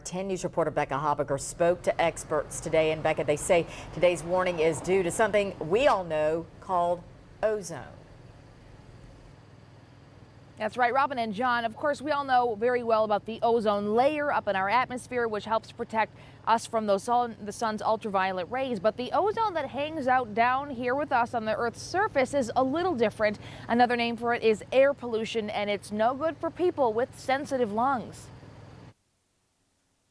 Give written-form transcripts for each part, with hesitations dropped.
Tenn News reporter Becca Habegger spoke to experts today. And Becca, they say today's warning is due to something we all know called ozone. That's right, Robin and John. Of course, we all know very well about the ozone layer up in our atmosphere, which helps protect us from the sun's ultraviolet rays. But the ozone that hangs out down here with us on the Earth's surface is a little different. Another name for it is air pollution, and it's no good for people with sensitive lungs.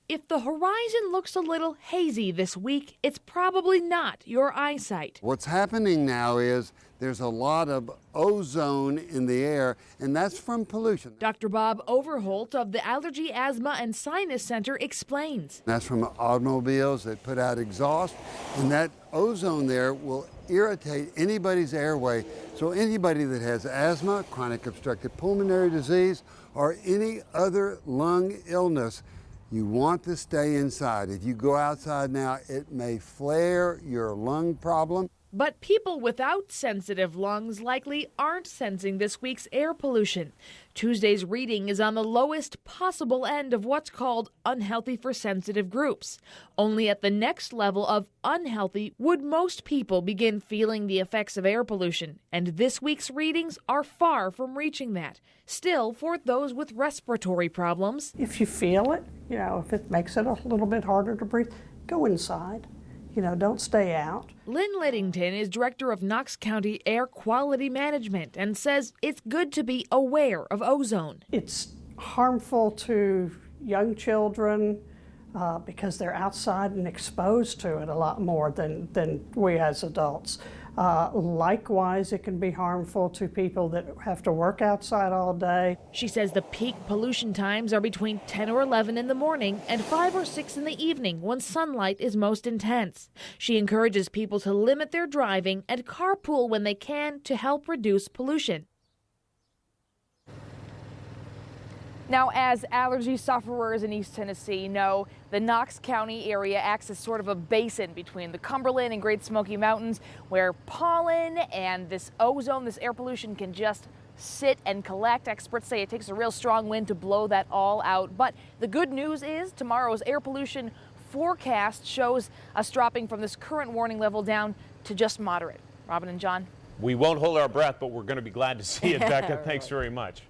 If the horizon looks a little hazy this week, it's probably not your eyesight. What's happening now is there's a lot of ozone in the air, and that's from pollution. Dr. Bob Overholt of the Allergy, Asthma, and Sinus Center explains. That's from automobiles that put out exhaust, and that ozone there will irritate anybody's airway. So anybody that has asthma, chronic obstructive pulmonary disease, or any other lung illness, you want to stay inside. If you go outside now, it may flare your lung problem. But people without sensitive lungs likely aren't sensing this week's air pollution. Tuesday's reading is on the lowest possible end of what's called unhealthy for sensitive groups. Only at the next level of unhealthy would most people begin feeling the effects of air pollution. And this week's readings are far from reaching that. Still, for those with respiratory problems, if you feel it, if it makes it a little bit harder to breathe, go inside. Don't stay out. Lynn Liddington is director of Knox County Air Quality Management and says it's good to be aware of ozone. It's harmful to young children because they're outside and exposed to it a lot more than we as adults. Likewise, it can be harmful to people that have to work outside all day. She says the peak pollution times are between 10 or 11 in the morning and 5 or 6 in the evening when sunlight is most intense. She encourages people to limit their driving and carpool when they can to help reduce pollution. Now, as allergy sufferers in East Tennessee know, the Knox County area acts as sort of a basin between the Cumberland and Great Smoky Mountains, where pollen and this ozone, this air pollution, can just sit and collect. Experts say it takes a real strong wind to blow that all out. But the good news is tomorrow's air pollution forecast shows us dropping from this current warning level down to just moderate. Robin and John. We won't hold our breath, but we're going to be glad to see it, Becca. Thanks very much.